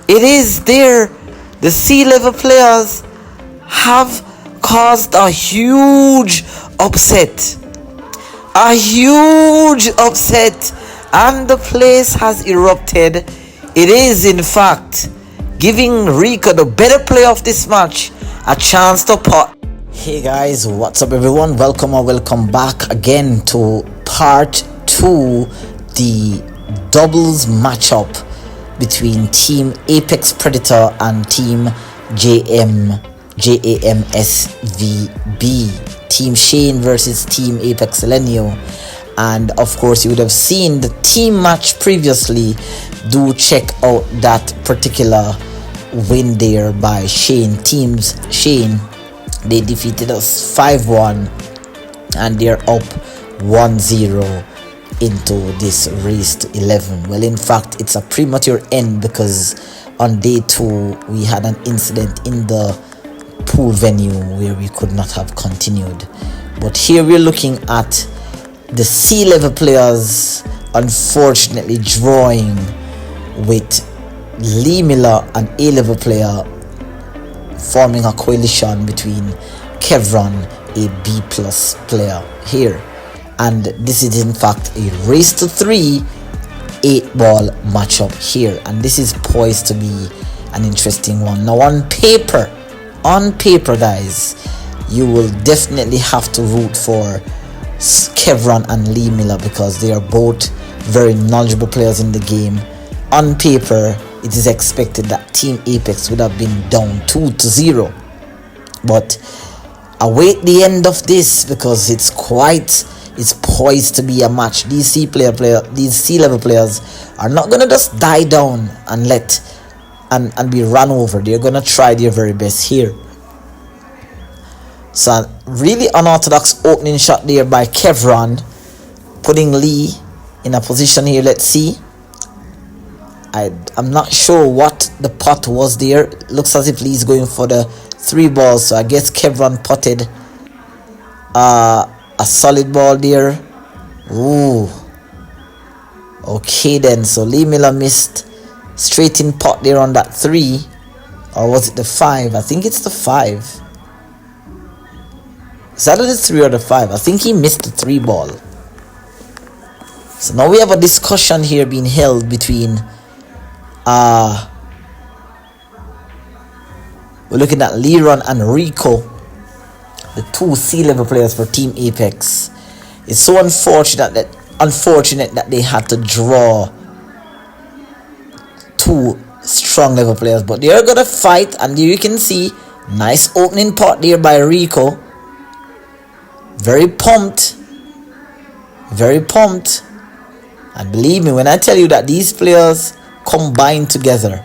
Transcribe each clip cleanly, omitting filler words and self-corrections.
It is there. The C-level players have caused a huge upset. A huge upset. And the place has erupted. It is, in fact, giving Rico, the better player of this match, a chance to pot. Hey guys, what's up everyone? Welcome or welcome back again to part 2, the doubles matchup between Team Apex Predator and Team JAMSVB. Team Shane versus Team Apex Selenio. And of course you would have seen the team match previously. Do check out that particular win there by Shane. Teams Shane, they defeated us 5-1 and they're up 1-0 into this race to 11. Well, in fact, it's a premature end because on day 2 we had an incident in the pool venue where we could not have continued. But here we're looking at the C-level players unfortunately drawing with Lee Miller, an A-level player, forming a coalition between Kevron, a B+ player here. And this is in fact a race to 3 8-ball matchup here, and this is poised to be an interesting one. Now on paper guys, you will definitely have to root for Kevron and Lee Miller because they are both very knowledgeable players in the game. On paper, it is expected that Team Apex would have been down 2-0, but await the end of this because it's poised to be a match. These C-level players are not gonna just die down and and be run over. They're gonna try their very best here. So really unorthodox opening shot there by Kevron, putting Lee in a position here. Let's see. I'm not sure what the pot was there. It looks as if Lee's going for the 3 balls, so I guess Kevron potted a solid ball there. Ooh. Okay then, so Lee Miller missed straight in pot there on that 3. Or was it the 5? I think it's the 5. Is that the 3 or the 5? I think he missed the 3 ball. So now we have a discussion here being held between we're looking at Leron and Rico, the 2 C-level players for Team Apex. It's so unfortunate that they had to draw 2 strong level players, but they're gonna fight. And there you can see nice opening pot there by Rico. Very pumped, and believe me when I tell you that these players combined together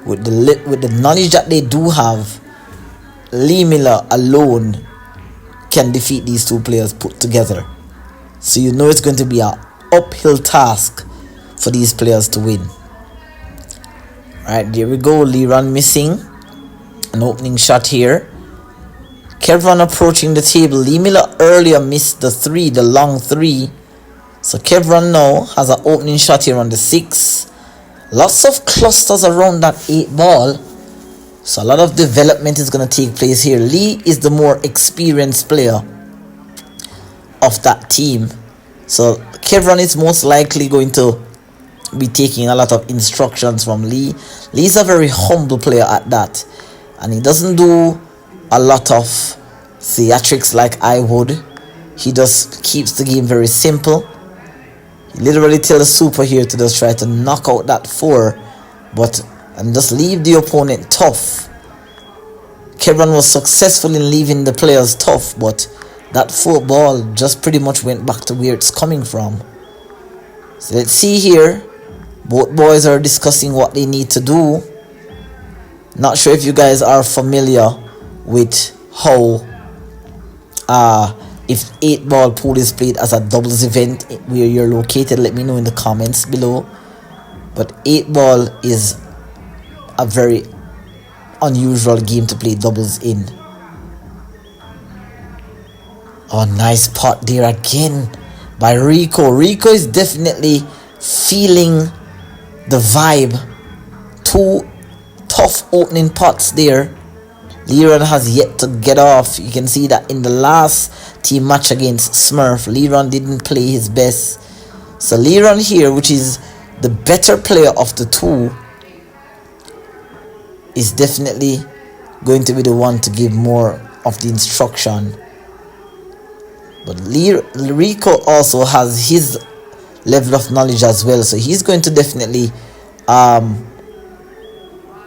with the knowledge that they do have, Lee Miller alone can defeat these 2 players put together. So you know it's going to be an uphill task for these players to win. Right, there we go. Leron missing an opening shot here. Kevron approaching the table. Lee Miller earlier missed the 3, the long 3. So Kevron now has an opening shot here on the 6. Lots of clusters around that 8 ball. So a lot of development is going to take place here. Lee is the more experienced player of that team. So Kevron is most likely going to be taking a lot of instructions from Lee. Lee's a very humble player at that. And he doesn't do a lot of theatrics like I would. He just keeps the game very simple. He literally tells the super here to just try to knock out that 4, and just leave the opponent tough. Kevron was successful in leaving the players tough, but that 4 ball just pretty much went back to where it's coming from. So let's see here. Both boys are discussing what they need to do. Not sure if you guys are familiar with how if 8-ball pool is played as a doubles event where you're located. Let me know in the comments below. But 8-ball is a very unusual game to play doubles in. Oh, nice pot there again by Rico. Rico is definitely feeling the vibe. 2 tough opening pots there. Leron has yet to get off. You can see that in the last team match against Smurf, Leron didn't play his best. So Leron here, which is the better player of the two, is definitely going to be the one to give more of the instruction. But Rico also has his level of knowledge as well, so he's going to definitely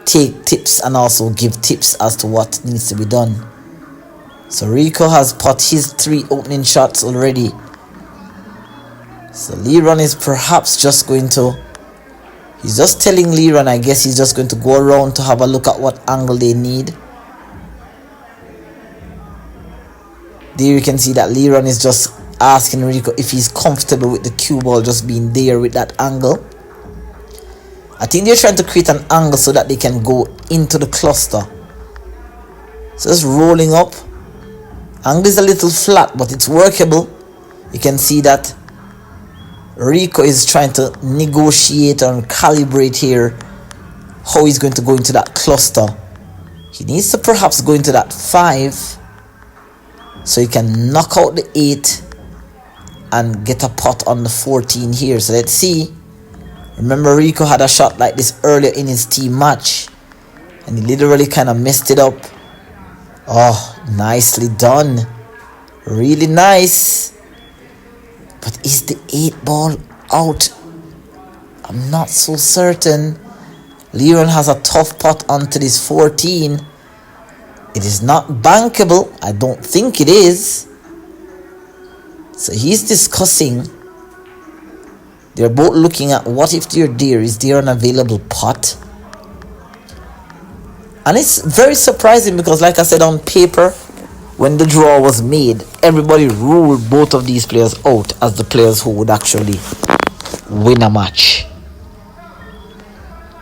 take tips and also give tips as to what needs to be done. So Rico has put his 3 opening shots already. So Leron is perhaps just going to, he's just telling Leron, I guess he's just going to go around to have a look at what angle they need. There you can see that Leron is just asking Rico if he's comfortable with the cue ball just being there with that angle. I think they're trying to create an angle so that they can go into the cluster. So just rolling up. Angle is a little flat, but it's workable. You can see that Rico is trying to negotiate and calibrate here how he's going to go into that cluster. He needs to perhaps go into that 5 so he can knock out the 8 and get a pot on the 14 here. So let's see. Remember, Rico had a shot like this earlier in his team match and he literally kind of messed it up. Oh, nicely done. Really nice. But is the 8 ball out? I'm not so certain. Leron has a tough pot onto this 14. It is not bankable. I don't think it is. So he's discussing. They're both looking at what if they're there. Is there an available pot? And it's very surprising because, like I said, on paper, when the draw was made, everybody ruled both of these players out as the players who would actually win a match.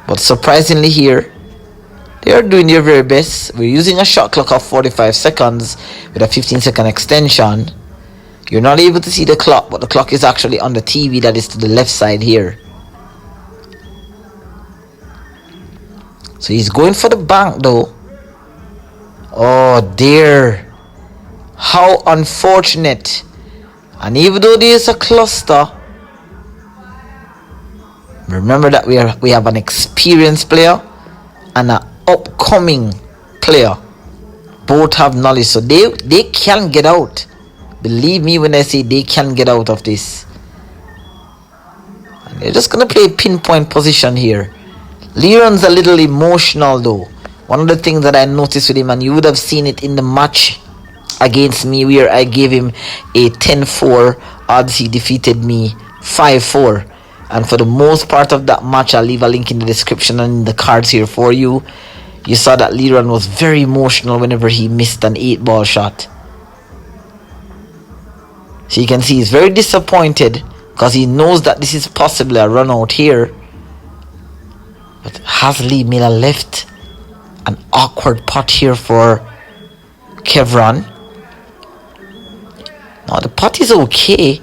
But surprisingly here, they are doing their very best. We're using a shot clock of 45 seconds with a 15-second extension. You're not able to see the clock, but the clock is actually on the TV that is to the left side here. So he's going for the bank though. Oh dear. How unfortunate. And even though there's a cluster, remember that we have an experienced player and an upcoming player. Both have knowledge, so they can get out. Believe me when I say they can get out of this. And they're just gonna play pinpoint position here. Leron's a little emotional though. One of the things that I noticed with him, and you would have seen it in the match against me where I gave him a 10-4 odds, he defeated me 5-4. And for the most part of that match, I'll leave a link in the description and in the cards here for you. You saw that Leron was very emotional whenever he missed an 8-ball shot. So you can see he's very disappointed because he knows that this is possibly a run out here. But has Lee Miller left an awkward pot here for Kevron? Now the pot is okay,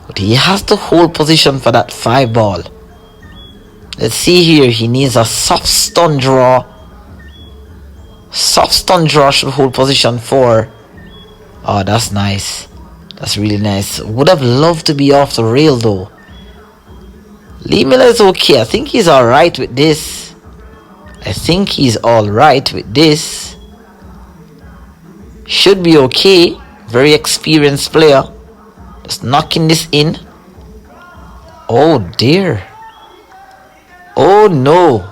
but he has to hold position for that 5-ball. Let's see here. He needs a soft stun draw. Soft stun draw should hold position for. Oh, that's nice. That's really nice. Would have loved to be off the rail though. Lee Miller is okay. I think he's alright with this. Should be okay. Very experienced player. Just knocking this in. Oh dear. Oh no.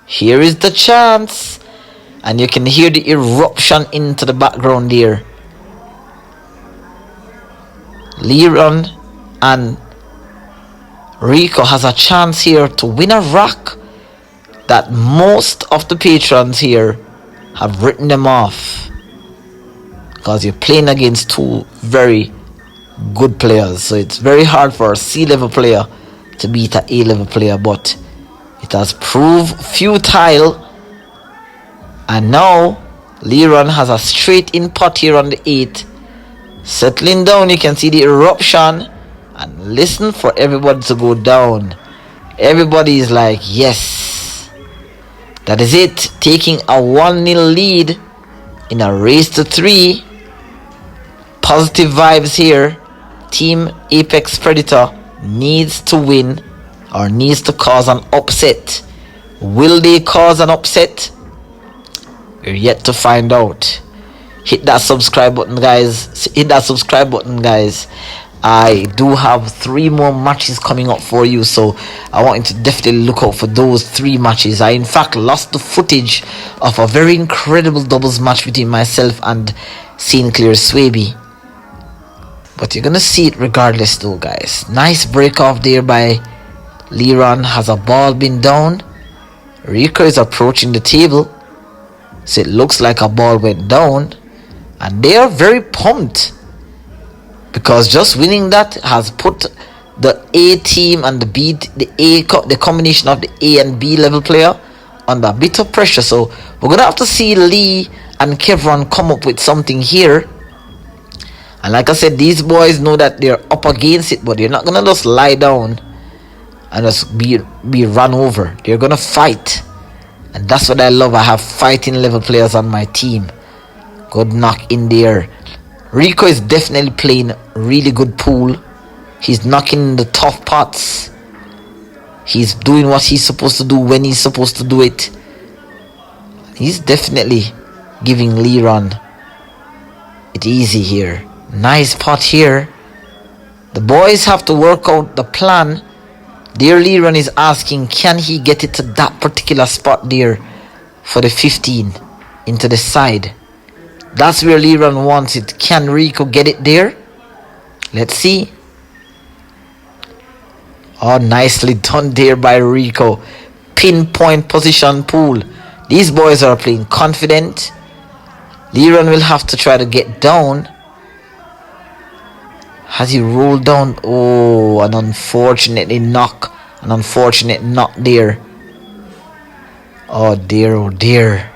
Here is the chance. And you can hear the eruption into the background there. Leron and Rico has a chance here to win a rack that most of the patrons here have written them off, because you're playing against two very good players. So it's very hard for a C-level player to beat an A-level player, but it has proved futile. And now Leron has a straight in pot here on the 8. Settling down, you can see the eruption. And listen for everybody to go down. Everybody is like, yes. That is it. Taking a 1-0 lead in a race to 3. Positive vibes here. Team Apex Predator needs to win or needs to cause an upset. Will they cause an upset? We're yet to find out. Hit that subscribe button, guys. Hit that subscribe button, guys. I do have 3 more matches coming up for you, so I want you to definitely look out for those 3 matches. I in fact lost the footage of a very incredible doubles match between myself and Sinclair Swaby, but you're gonna see it regardless though, guys. Nice break off there by Leron. Has a ball been down? Rico is approaching the table, so it looks like a ball went down, and they are very pumped because just winning that has put the A team and the combination of the A and B level player under a bit of pressure. So we're gonna have to see Lee and Kevron come up with something here. And like I said, these boys know that they're up against it, but they're not gonna just lie down and just be run over. They're gonna fight, and that's what I love. I have fighting level players on my team. Good knock in there. Rico is definitely playing really good pool. He's knocking the tough pots. He's doing what he's supposed to do when he's supposed to do it. He's definitely giving Leron it easy here. Nice pot here. The boys have to work out the plan. There Leron is asking, can he get it to that particular spot there for the 15 into the side? That's where Leron wants it. Can Rico get it there? Let's see. Oh, nicely done there by Rico. Pinpoint position pool. These boys are playing confident. Leron will have to try to get down. Has he rolled down? Oh, an unfortunate knock. An unfortunate knock there. Oh dear, oh dear.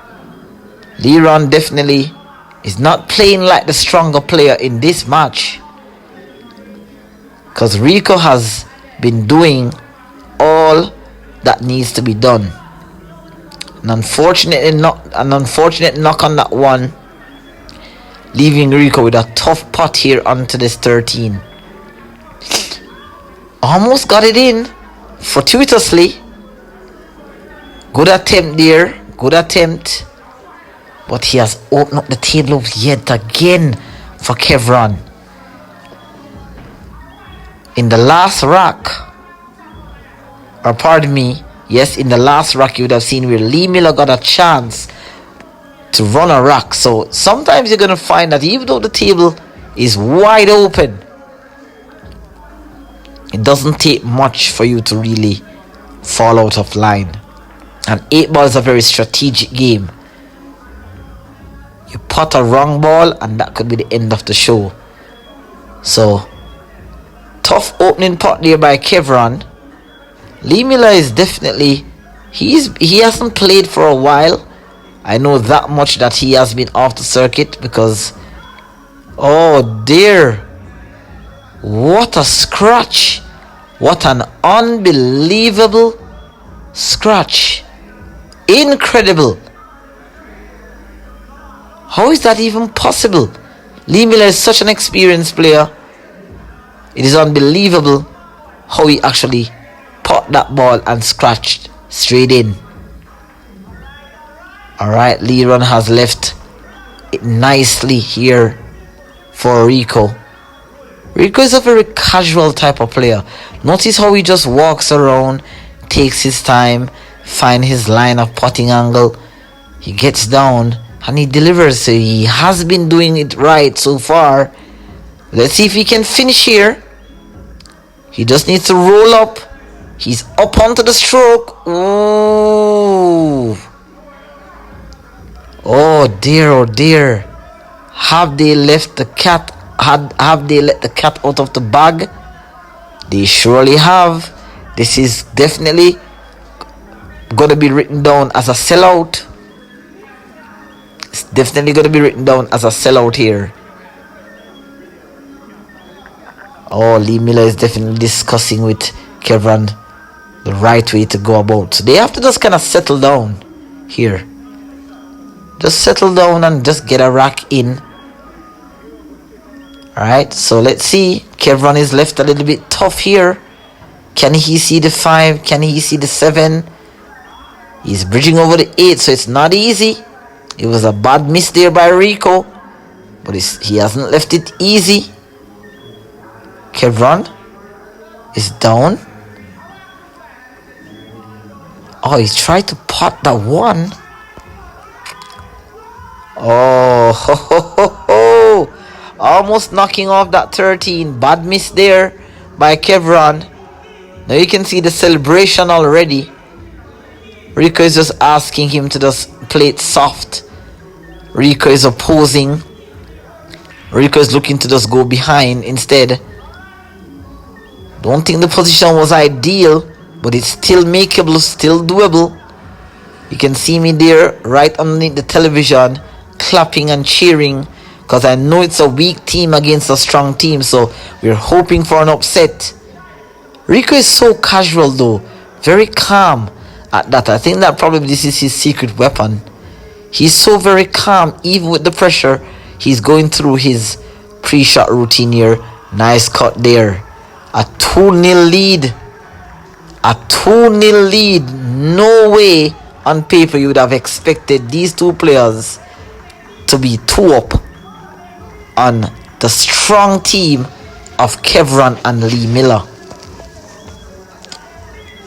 Leron definitely is not playing like the stronger player in this match, because Rico has been doing all that needs to be done. An unfortunate knock on that one, leaving Rico with a tough pot here onto this 13. Almost got it in fortuitously. Good attempt there. Good attempt. But he has opened up the table yet again for Kevron. In the last rack, or pardon me, yes, in the last rack you would have seen where Lee Miller got a chance to run a rack. So sometimes you're going to find that even though the table is wide open, it doesn't take much for you to really fall out of line. And 8 ball is a very strategic game. You pot a wrong ball and that could be the end of the show. So tough opening pot there by Kevron. Lee Miller is definitely, he hasn't played for a while. I know that much, that he has been off the circuit because, oh dear, what a scratch. What an unbelievable scratch. Incredible. How is that even possible? Lee Miller is such an experienced player. It is unbelievable how he actually popped that ball and scratched straight in. Alright, Leron has left it nicely here for Rico. Rico is a very casual type of player. Notice how he just walks around, takes his time, finds his line of potting angle. He gets down and he delivers. So he has been doing it right so far. Let's see if he can finish here. He just needs to roll up. He's up onto the stroke. Ooh. Oh dear, oh dear. Have they left the cat? Have they let the cat out of the bag? They surely have. This is definitely going to be written down as a sellout. It's definitely going to be written down as a sellout here. Oh, Lee Miller is definitely discussing with Kevron the right way to go about. So they have to just kind of settle down. here. Just settle down and just get a rack in. Alright, so let's see. Kevron is left a little bit tough here. Can he see the 5? Can he see the 7? He's bridging over the 8, so it's not easy. It was a bad miss there by Rico, but he hasn't left it easy. Kevron is down. Oh, he tried to pot that 1. Oh, ho, ho, ho, ho. Almost knocking off that 13. Bad miss there by Kevron. Now you can see the celebration already. Rico is just asking him to just play it soft. Rico is opposing. Rico is looking to just go behind instead. Don't think the position was ideal, but it's still makeable, still doable. You can see me there right underneath the television, clapping and cheering, because I know it's a weak team against a strong team, so we're hoping for an upset. Rico is so casual though, very calm at that. I think that probably this is his secret weapon. He's so very calm, even with the pressure he's going through his pre-shot routine here. Nice cut there. A 2-0 lead. A 2-0 lead. No way on paper you would have expected these two players to be 2 up on the strong team of Kevron and Lee Miller.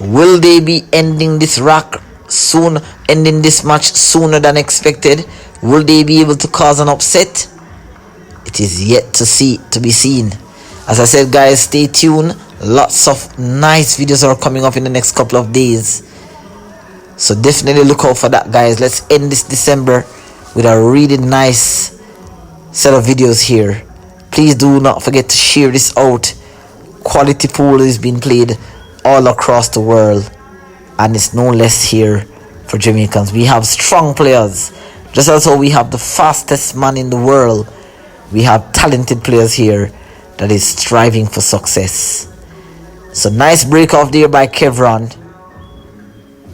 Will they be ending this rack soon, ending this match sooner than expected? Will they be able to cause an upset? It is yet to be seen. As I said, guys, stay tuned. Lots of nice videos are coming up in the next couple of days, so definitely look out for that, guys. Let's end this December with a really nice set of videos here. Please do not forget to share this out. Quality pool is being played all across the world, and it's no less here for Jamaicans. We have strong players, just as how we have the fastest man in the world. We have talented players here that is striving for success. So nice break off there by Kevron.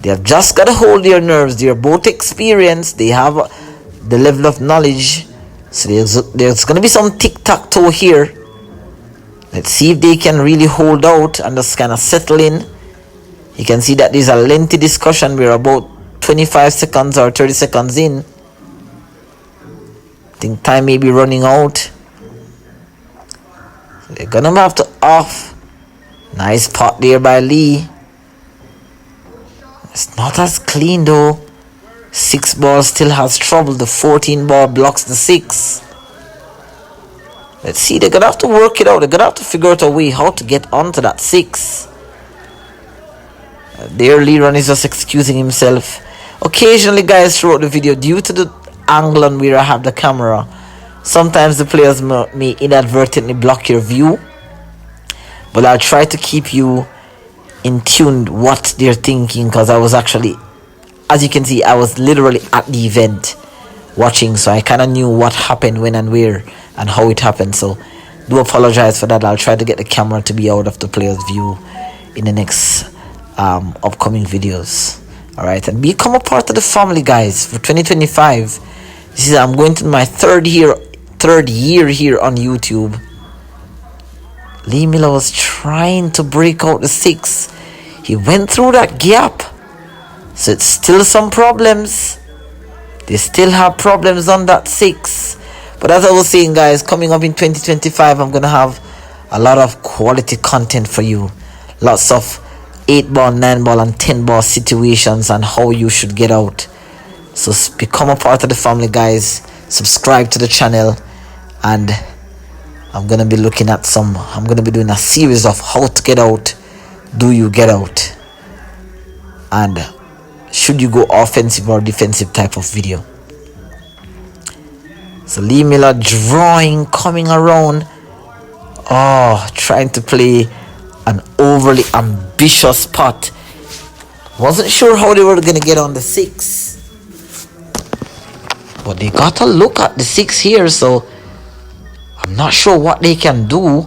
They have just got to hold their nerves. They are both experienced. They have the level of knowledge. So there's going to be some tic-tac-toe here. Let's see if they can really hold out and just kind of settle in. You can see that there's a lengthy discussion. We're about 25 seconds or 30 seconds in. I think time may be running out. So they're going to have to off. Nice pot there by Lee. It's not as clean though. 6 ball still has trouble. The 14 ball blocks the 6. Let's see, they're gonna have to work it out. They're gonna have to figure out a way how to get onto that 6. There Leron is just excusing himself. Occasionally, guys, throughout the video, due to the angle on where I have the camera, sometimes the players may inadvertently block your view. But I'll try to keep you in tune what they're thinking, because I was actually, as you can see, I was literally at the event watching, so I kind of knew what happened, when and where, and how it happened. So do apologize for that. I'll try to get the camera to be out of the player's view in the next upcoming videos. Alright, and become a part of the family, guys, for 2025. I'm going to my third year here on YouTube. Lee Miller was trying to break out the 6. He went through that gap. So it's still some problems. They still have problems on that 6. But as I was saying, guys, coming up in 2025, I'm going to have a lot of quality content for you. Lots of 8 ball, 9 ball and 10 ball situations and how you should get out. So become a part of the family, guys. Subscribe to the channel, and I'm going to be looking at I'm going to be doing a series of how to get out. Do you get out? And should you go offensive or defensive type of video. So Lee Miller drawing, coming around. Oh, trying to play an overly ambitious pot. Wasn't sure how they were going to get on the 6. But they got to look at the 6 here, so I'm not sure what they can do,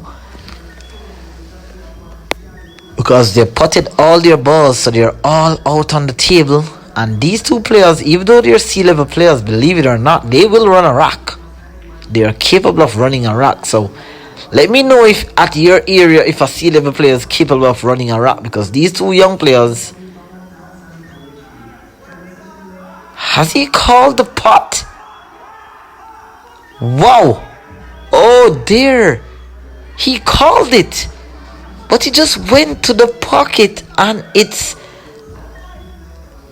because they putted all their balls, so they're all out on the table. And these two players, even though they're C-level players, believe it or not, they will run a rack. They are capable of running a rack. So let me know if at your area, if a C-level player is capable of running a rack, because these two young players. Has he called the pot? Wow. Oh dear. He called it. But he just went to the pocket and it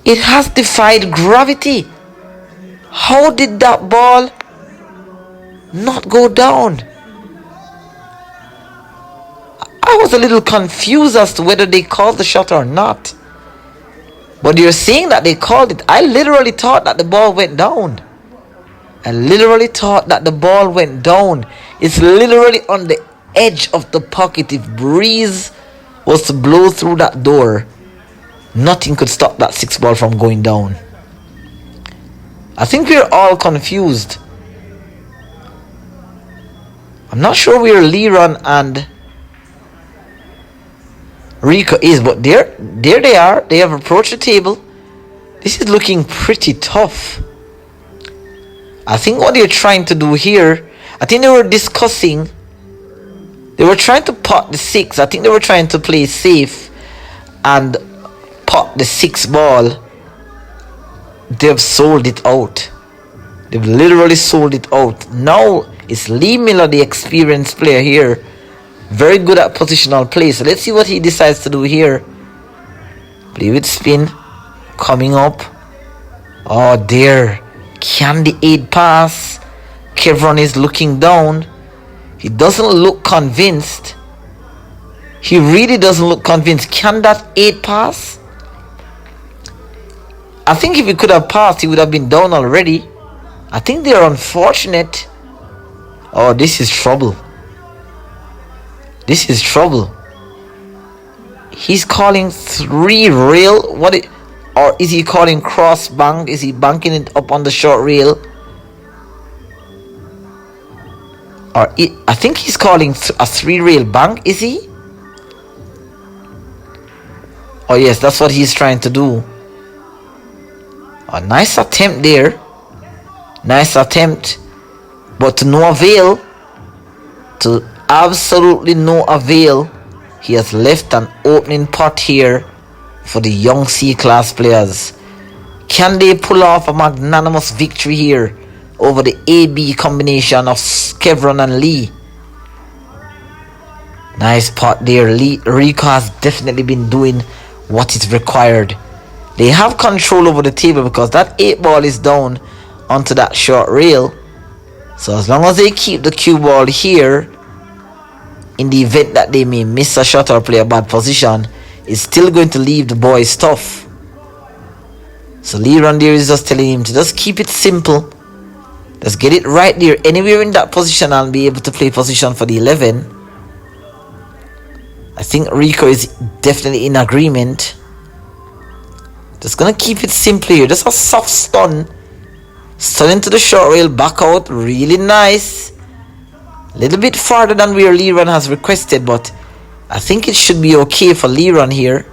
has defied gravity. How did that ball not go down? I was a little confused as to whether they called the shot or not. But you're saying that they called it. I literally thought that the ball went down. It's literally on the edge of the pocket. If breeze was to blow through that door, nothing could stop that 6 ball from going down. I think we're all confused. I'm not sure where Leron and Rico is, but there they are. They have approached the table. This is looking pretty tough. I think what they're trying to do here, I think they were discussing. They were trying to pot the 6. I think they were trying to play safe and pot the 6 ball. They've sold it out. They've literally sold it out. Now it's Lee Miller, the experienced player here. Very good at positional play. So let's see what he decides to do here. Play with spin. Coming up. Oh, there. Can the 8 pass? Kevron is looking down. He doesn't look convinced. He really doesn't look convinced. Can that 8 pass? I think if he could have passed, he would have been down already. I think they're unfortunate. Oh, this is trouble. This is trouble. He's calling 3 rail. Or is he calling cross bank? Is he banking it up on the short rail? I think he's calling a 3 rail bank. Is he? Oh yes, that's what he's trying to do. A nice attempt there. Nice attempt. But to no avail. To absolutely no avail. He has left an opening pot here for the young C-class players. Can they pull off a magnanimous victory here over the AB combination of Kevron and Lee? Nice pot there. Rico has definitely been doing what is required. They have control over the table because that 8 ball is down onto that short rail. So as long as they keep the cue ball here, in the event that they may miss a shot or play a bad position, it's still going to leave the boys tough. So Leron there is just telling him to just keep it simple. Just get it right there, anywhere in that position, and be able to play position for the 11. I think Rico is definitely in agreement. Just gonna keep it simple here. Just a soft stun. Stun into the short rail, back out. Really nice. A little bit farther than where Leron has requested, but I think it should be okay for Leron here.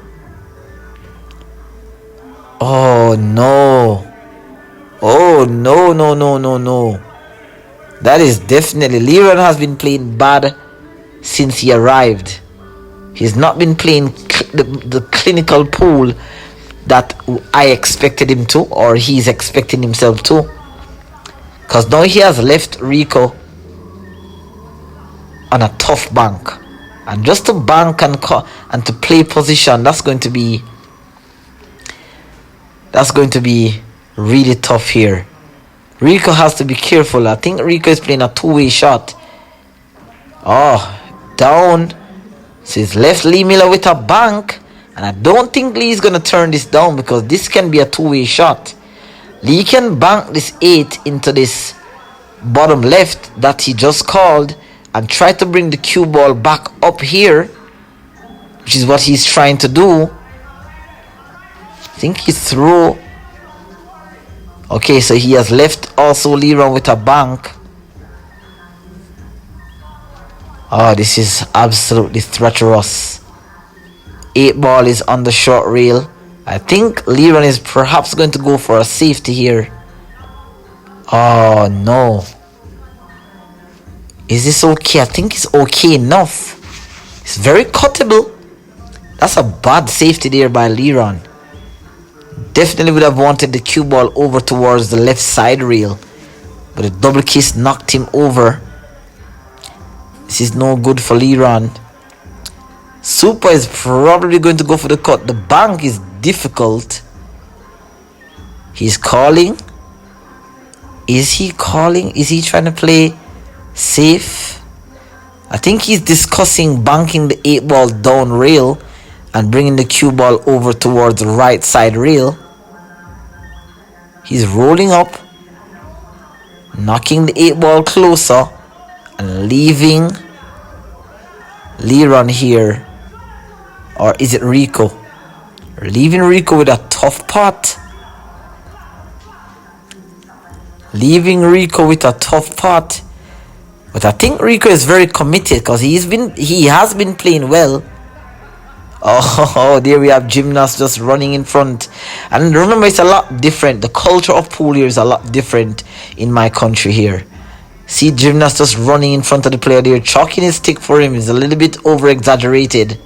Oh no. Oh no. That is definitely, Leron has been playing bad since he arrived. He's not been playing the clinical pool that I expected him to, or he's expecting himself to. Because now he has left Rico on a tough bank. And just to bank and to play position, that's going to be really tough here. Rico has to be careful. I think Rico is playing a 2-way shot. Oh, down. So he's left Lee Miller with a bank. And I don't think Lee's going to turn this down, because this can be a 2-way shot. Lee can bank this 8 into this bottom left that he just called and try to bring the cue ball back up here, which is what he's trying to do. I think he threw. Okay, so he has left also Leron with a bank. Oh, this is absolutely treacherous. 8 ball is on the short rail. I think Leron is perhaps going to go for a safety here. Oh no. Is this okay? I think it's okay enough. It's very cuttable. That's a bad safety there by Leron. Definitely would have wanted the cue ball over towards the left side rail, but the double kiss knocked him over. This is no good for Leron. Super is probably going to go for the cut. The bank is difficult. He's calling. Is he calling? Is he trying to play safe? I think he's discussing banking the 8 ball down rail and bringing the cue ball over towards the right side rail. He's rolling up, knocking the 8 ball closer and leaving Leron here. Or is it Rico? Leaving Rico with a tough pot. Leaving Rico with a tough pot. But I think Rico is very committed because he has been playing well. Oh, there we have Gymnast just running in front. And remember, it's a lot different. The culture of pool here is a lot different in my country here. See Gymnast just running in front of the player there. Chalking his stick for him is a little bit over-exaggerated.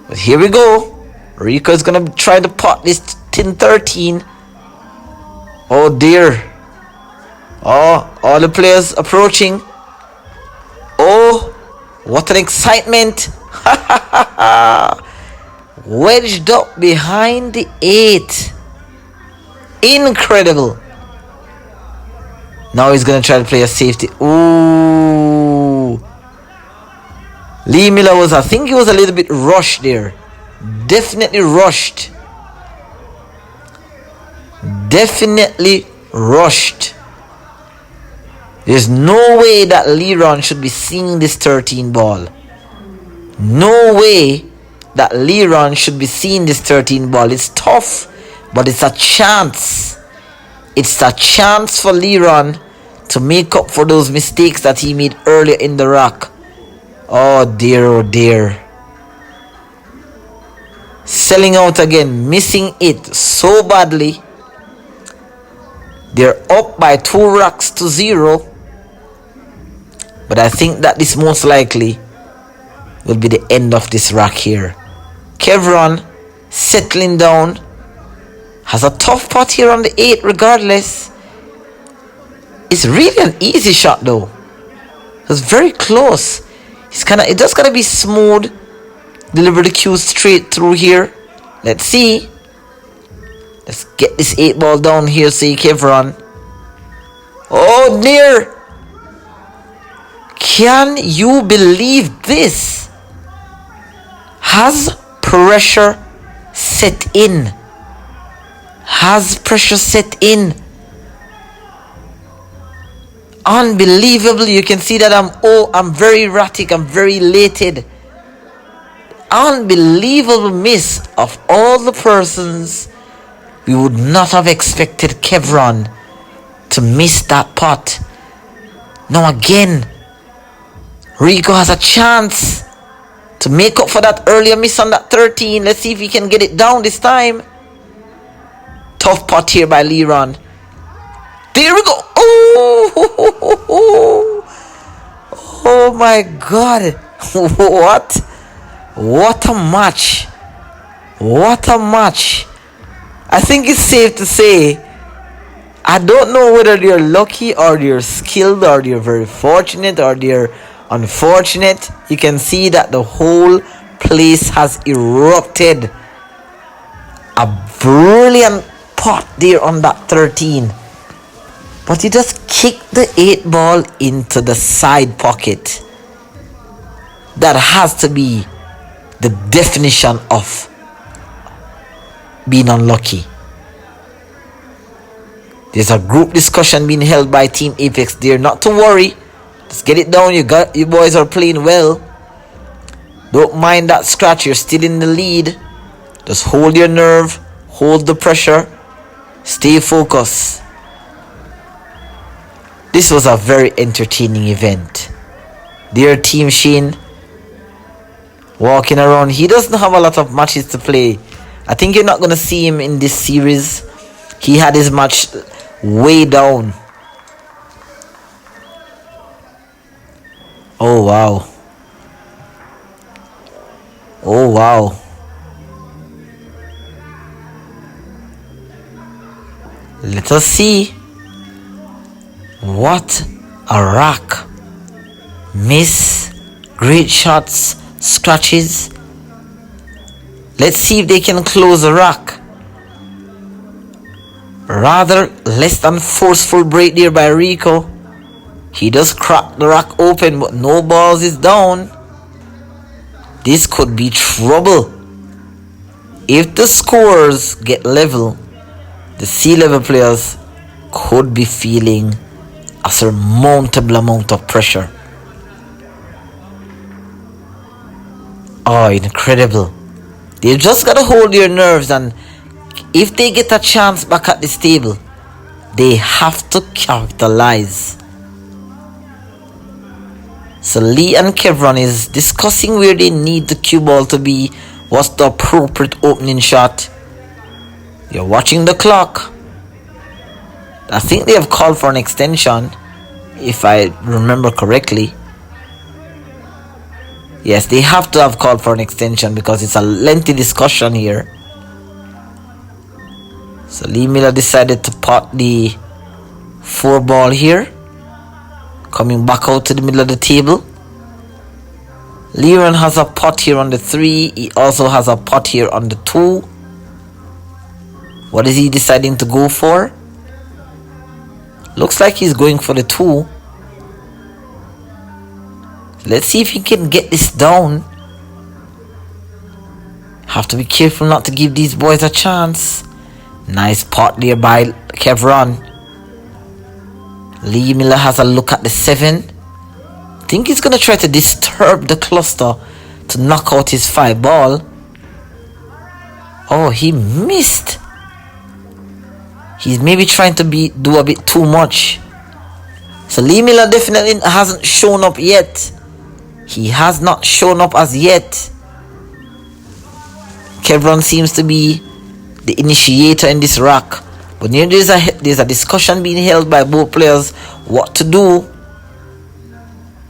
But here we go. Rico is going to try to pot this tin 13. Oh dear. Oh, all the players approaching. Oh, what an excitement. Wedged up behind the 8. Incredible. Now he's going to try to play a safety. Ooh. Lee Miller I think he was a little bit rushed there. Definitely rushed. Definitely rushed. There's no way that Leron should be seeing this 13 ball. No way that Leron should be seeing this 13 ball. It's tough, but it's a chance. It's a chance for Leron to make up for those mistakes that he made earlier in the rack. Oh dear, oh dear. Selling out again, missing it so badly. They're up by 2 racks to 0. But I think that this most likely will be the end of this rack here. Kevron settling down. Has a tough pot here on the 8 regardless. It's really an easy shot though. It's very close. It just gotta be smooth. Deliver the cue straight through here. Let's see. Let's get this 8 ball down here, say Kevron. Oh dear. Can you believe this? Has pressure set in? Has pressure set in? Unbelievable. You can see that I'm very erratic. I'm very elated. Unbelievable miss of all the persons. We would not have expected Kevron to miss that pot. Now again, Rico has a chance to make up for that earlier miss on that 13. Let's see if he can get it down this time. Tough pot here by Leron. There we go. Oh my God. What a match. What a match. I think it's safe to say, I don't know whether they're lucky or they're skilled or they're very fortunate or they're unfortunate. You can see that the whole place has erupted. A brilliant pot there on that 13. But he just kicked the 8 ball into the side pocket. That has to be the definition of being unlucky. There's a group discussion being held by Team Apex there. Not to worry. Just get it down. You boys are playing well. Don't mind that scratch. You're still in the lead. Just hold your nerve. Hold the pressure. Stay focused. This was a very entertaining event. Dear Team Sheen walking around. He doesn't have a lot of matches to play. I think you're not going to see him in this series. He had his match way down. Oh wow. Oh wow. Let us see. What a rack. Miss. Great shots. Scratches. Let's see if they can close the rack. Rather less than forceful break there by Rico. He does crack the rack open, but no balls is down. This could be trouble. If the scores get level, the C-level players could be feeling a surmountable amount of pressure. Oh, incredible. They've just got to hold their nerves, and if they get a chance back at this table, they have to capitalize. So Lee and Kevron is discussing where they need the cue ball to be. What's the appropriate opening shot? You're watching the clock. I think they have called for an extension, if I remember correctly. Yes, they have to have called for an extension because it's a lengthy discussion here. So Lee Miller decided to pot the 4 ball here. Coming back out to the middle of the table. Leron has a pot here on the 3. He also has a pot here on the 2. What is he deciding to go for? Looks like he's going for the 2. Let's see if he can get this down. Have to be careful not to give these boys a chance. Nice pot there by Kevron. Lee Miller has a look at the 7. I think he's going to try to disturb the cluster to knock out his 5 ball. Oh, he missed. He's maybe trying to do a bit too much. So Lee Miller definitely hasn't shown up yet. He has not shown up as yet. Kevron seems to be the initiator in this rack. But there's a discussion being held by both players what to do.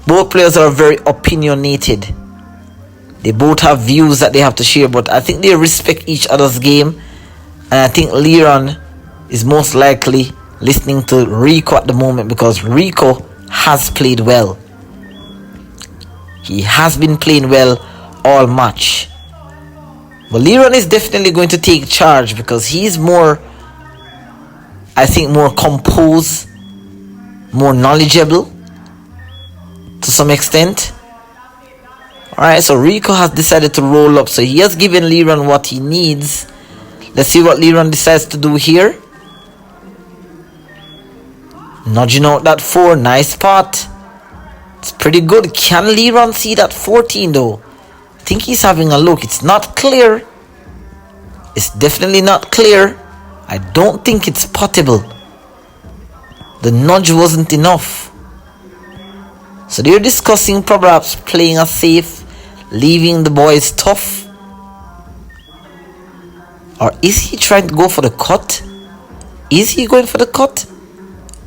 Both players are very opinionated. They both have views that they have to share, but I think they respect each other's game. And I think Leron is most likely listening to Rico at the moment because Rico has played well. He has been playing well all match. But Leron is definitely going to take charge because he's more, I think, more composed, more knowledgeable to some extent. Alright, so Rico has decided to roll up. So he has given Leron what he needs. Let's see what Leron decides to do here. Nudging out that 4. Nice pot. It's pretty good. Can Leron see that 14 though? I think he's having a look. It's not clear. It's definitely not clear. I don't think it's potable. The nudge wasn't enough. So they're discussing perhaps playing a safe, leaving the boys tough. Or is he trying to go for the cut? Is he going for the cut?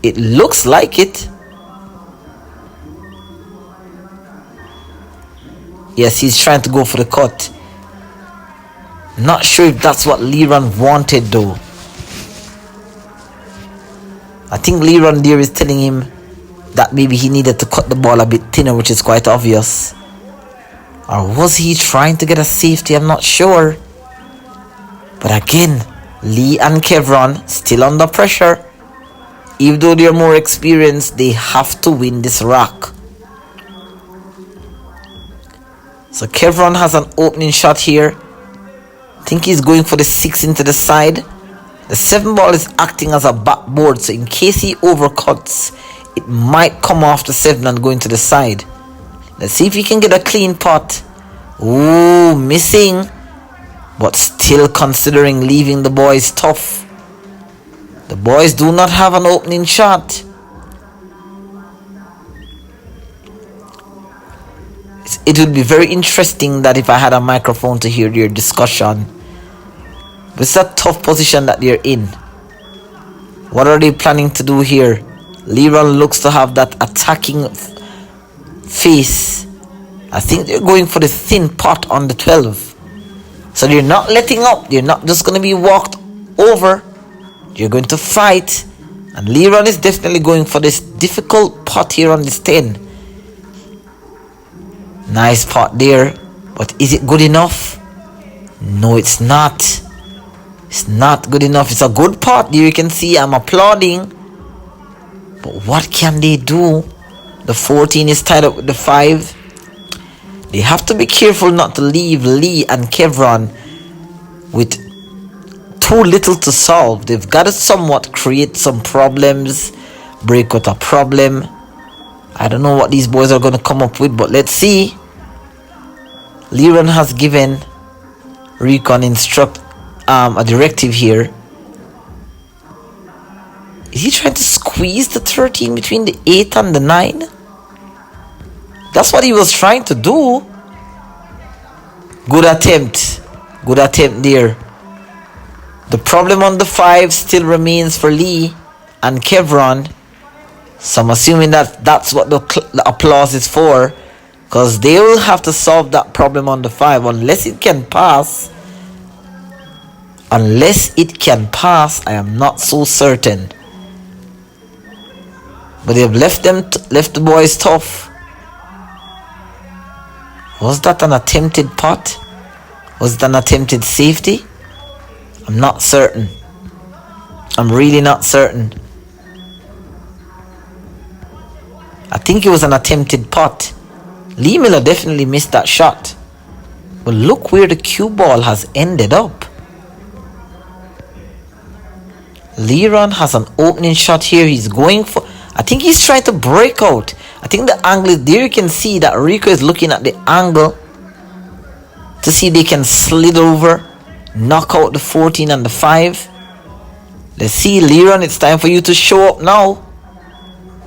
It looks like it. Yes, he's trying to go for the cut. Not sure if that's what Leron wanted though. I think Leron there is telling him that maybe he needed to cut the ball a bit thinner, which is quite obvious. Or was he trying to get a safety? I'm not sure. But again, Lee and Kevron still under pressure. Even though they're more experienced, they have to win this rack. So Kevron has an opening shot here. I think he's going for the 6 into the side. The 7 ball is acting as a backboard, so in case he overcuts, it might come off the 7 and go into the side. Let's see if he can get a clean pot. Ooh, missing. But still considering leaving the boys tough. The boys do not have an opening shot. It would be very interesting that if I had a microphone to hear their discussion. It's a tough position that they're in. What are they planning to do here? Leron looks to have that attacking face. I think they're going for the thin pot on the 12. So they're not letting up. They're not just going to be walked over. You're going to fight. And Leron is definitely going for this difficult pot here on this 10. Nice pot there. But is it good enough? No, it's not. It's not good enough. It's a good pot. There you can see I'm applauding. But what can they do? The 14 is tied up with the 5. They have to be careful not to leave Lee and Kevron with too little to solve. They've got to somewhat create some problems, break out a problem. I don't know what these boys are going to come up with, but let's see. Leron has given Rico a directive here. Is he trying to squeeze the 13 between the 8 and the 9? That's what he was trying to do. Good attempt. Good attempt there. The problem on the 5 still remains for Lee and Kevron. So I'm assuming that that's what the applause is for. Because they will have to solve that problem on the 5 unless it can pass. Unless it can pass, I am not so certain. But they've left the boys tough. Was that an attempted pot? Was it an attempted safety? I'm not certain. I'm really not certain. I think it was an attempted pot. Lee Miller definitely missed that shot. But look where the cue ball has ended up. Leron has an opening shot here. He's going for... I think he's trying to break out. I think the angle is there. You can see that Rico is looking at the angle to see if they can slid over, knock out the 14 and the 5. Let's see, Leron, it's time for you to show up now.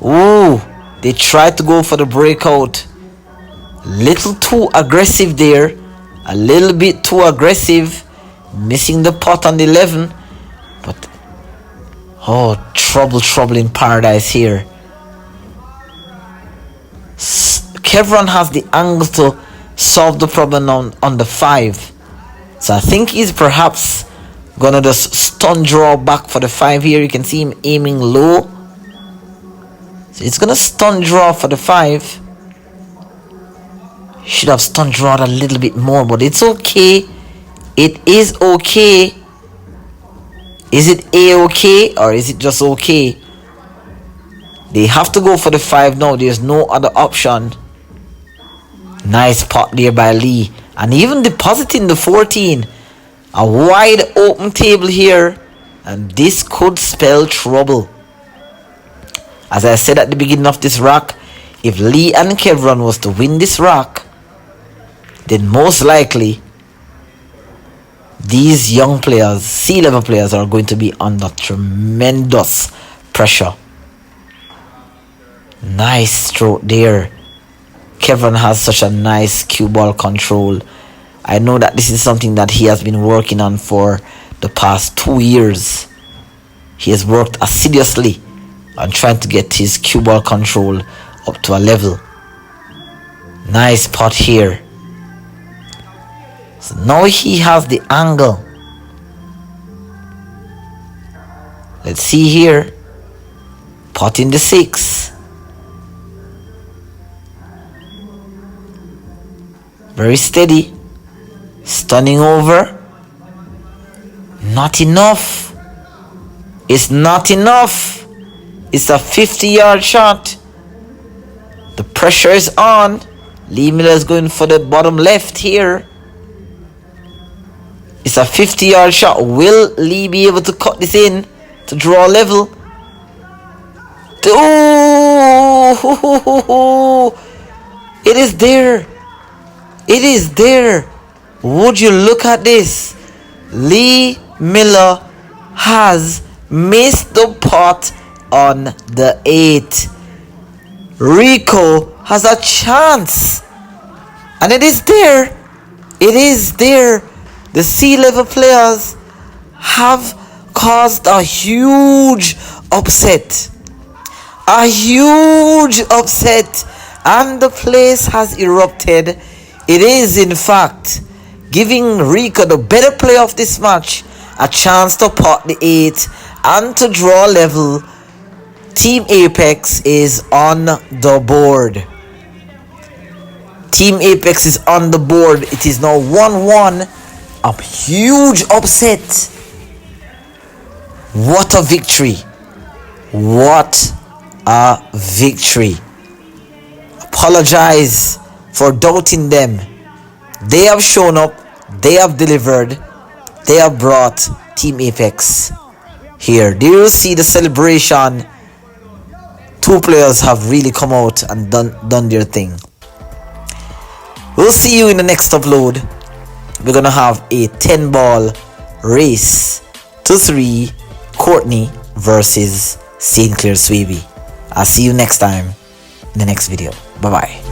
Ooh, they tried to go for the breakout. Little too aggressive there. A little bit too aggressive. Missing the pot on the 11. But, oh, trouble in paradise here. Kevron has the angle to solve the problem on the 5. So I think he's perhaps gonna just stun draw back for the 5 here. You can see him aiming low. So he's gonna stun draw for the 5. Should have stun drawn a little bit more, but it's okay. It is okay. Is it A-okay or is it just okay? They have to go for the 5 now. There's no other option. Nice pot there by Lee. And even depositing the 14. A wide open table here. And this could spell trouble. As I said at the beginning of this rack, if Lee and Kevron was to win this rack, then most likely these young players, C-level players, are going to be under tremendous pressure. Nice stroke there. Kevron has such a nice cue ball control. I know that this is something that he has been working on for the past 2 years. He has worked assiduously on trying to get his cue ball control up to a level. Nice pot here. So now he has the angle. Let's see here. Pot in the 6. Very steady. Stunning over. Not enough. It's not enough. It's a 50-yard shot. The pressure is on. Lee Miller is going for the bottom left here. It's a 50-yard shot. Will Lee be able to cut this in to draw level? Oh, it is there. It is there. Would you look at this? Lee Miller has missed the pot on the 8. Rico has a chance. And it is there. It is there. The C-level players have caused a huge upset. A huge upset, and the place has erupted. It is, in fact, giving Rico, the better player of this match, a chance to pot the 8 and to draw level. Team Apex is on the board. Team Apex is on the board. It is now 1-1. A huge upset. What a victory. What a victory. Apologize for doubting them. They have shown up. They have delivered. They have brought Team Apex here. Do you see the celebration? Two players have really come out and done their thing. We'll see you in the next upload. We're gonna have a 10-ball race to 3, Courtney versus St. Clair Swaby. I'll see you next time in the next video. Bye bye.